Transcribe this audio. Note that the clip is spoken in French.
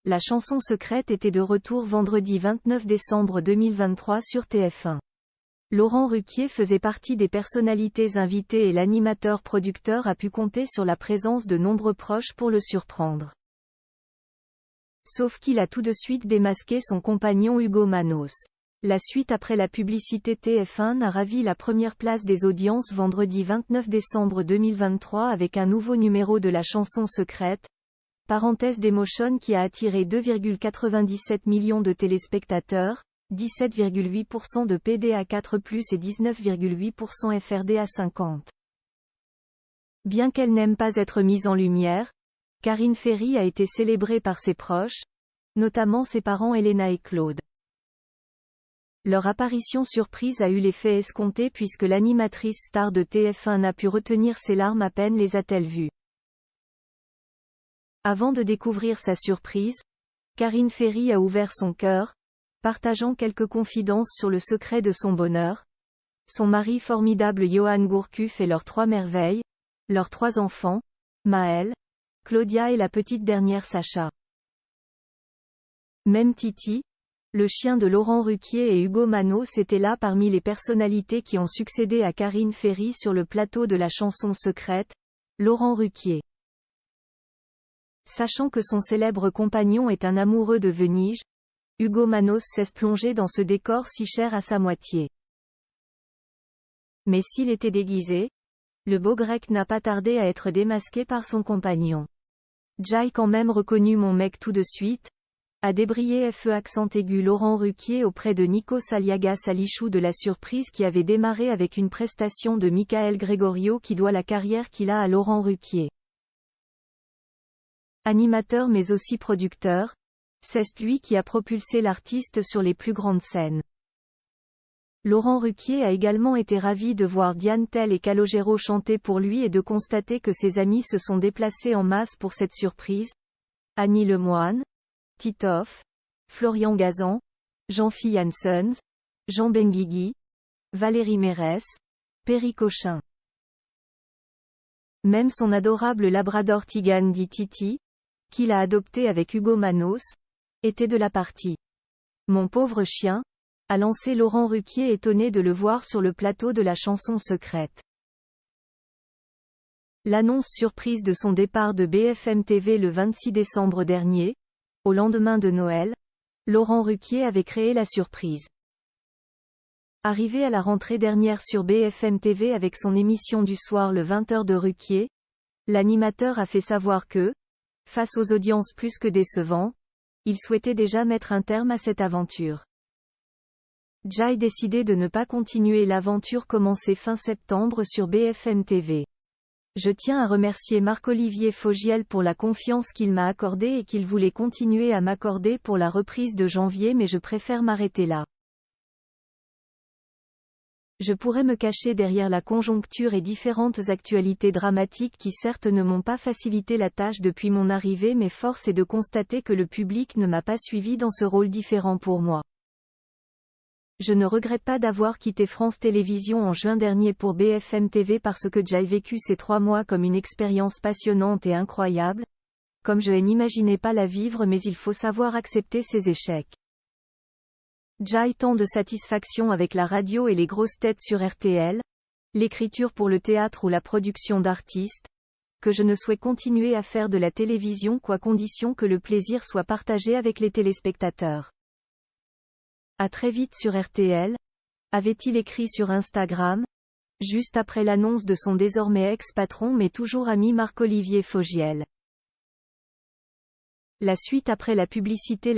La chanson secrète était de retour vendredi 29 décembre 2023 sur TF1. Laurent Ruquier faisait partie des personnalités invitées et l'animateur-producteur a pu compter sur la présence de nombreux proches pour le surprendre. Sauf qu'il a tout de suite démasqué son compagnon Hugo Manos. La suite après la publicité TF1 a ravi la première place des audiences vendredi 29 décembre 2023 avec un nouveau numéro de la chanson secrète, parenthèse d'Emotion qui a attiré 2,97 millions de téléspectateurs, 17,8% de PDA4+, et 19,8% FRDA50. Bien qu'elle n'aime pas être mise en lumière, Karine Ferry a été célébrée par ses proches, notamment ses parents Elena et Claude. Leur apparition surprise a eu l'effet escompté puisque l'animatrice star de TF1 n'a pu retenir ses larmes à peine les a-t-elle vues. Avant de découvrir sa surprise, Karine Ferry a ouvert son cœur, partageant quelques confidences sur le secret de son bonheur, son mari formidable Johan Gourcuff et leurs 3 merveilles, leurs 3 enfants, Maëlle, Claudia et la petite dernière Sacha. Même Titi, le chien de Laurent Ruquier et Hugo Manos était là parmi les personnalités qui ont succédé à Karine Ferry sur le plateau de la chanson secrète, Laurent Ruquier. Sachant que son célèbre compagnon est un amoureux de Venise, Hugo Manos cesse plonger dans ce décor si cher à sa moitié. Mais s'il était déguisé, le beau grec n'a pas tardé à être démasqué par son compagnon. J'ai quand même reconnu mon mec tout de suite, a débrayé FE accent aigu Laurent Ruquier auprès de Nikos Aliagas Salichou de la surprise qui avait démarré avec une prestation de Michael Gregorio qui doit la carrière qu'il a à Laurent Ruquier. Animateur mais aussi producteur, c'est lui qui a propulsé l'artiste sur les plus grandes scènes. Laurent Ruquier a également été ravi de voir Diane Tell et Calogero chanter pour lui et de constater que ses amis se sont déplacés en masse pour cette surprise. Annie Lemoine, Titoff, Florian Gazan, Jean-Phil Janssens, Jean Benguigui, Valérie Mérès, Perry Cochin. Même son adorable labrador Tigane dit Titi, qu'il a adopté avec Hugo Manos, était de la partie. Mon pauvre chien, a lancé Laurent Ruquier étonné de le voir sur le plateau de la chanson secrète. L'annonce surprise de son départ de BFM TV le 26 décembre dernier, au lendemain de Noël, Laurent Ruquier avait créé la surprise. Arrivé à la rentrée dernière sur BFM TV avec son émission du soir le 20h de Ruquier, l'animateur a fait savoir que, face aux audiences plus que décevantes, il souhaitait déjà mettre un terme à cette aventure. J'ai décidé de ne pas continuer l'aventure commencée fin septembre sur BFM TV. Je tiens à remercier Marc-Olivier Fogiel pour la confiance qu'il m'a accordée et qu'il voulait continuer à m'accorder pour la reprise de janvier mais je préfère m'arrêter là. Je pourrais me cacher derrière la conjoncture et différentes actualités dramatiques qui certes ne m'ont pas facilité la tâche depuis mon arrivée mais force est de constater que le public ne m'a pas suivi dans ce rôle différent pour moi. Je ne regrette pas d'avoir quitté France Télévisions en juin dernier pour BFM TV parce que j'ai vécu ces 3 mois comme une expérience passionnante et incroyable, comme je n'imaginais pas la vivre mais il faut savoir accepter ses échecs. J'ai tant de satisfaction avec la radio et les grosses têtes sur RTL, l'écriture pour le théâtre ou la production d'artistes, que je ne souhaite continuer à faire de la télévision qu'à condition que le plaisir soit partagé avec les téléspectateurs. À très vite sur RTL, avait-il écrit sur Instagram, juste après l'annonce de son désormais ex-patron mais toujours ami Marc-Olivier Fogiel. La suite après la publicité.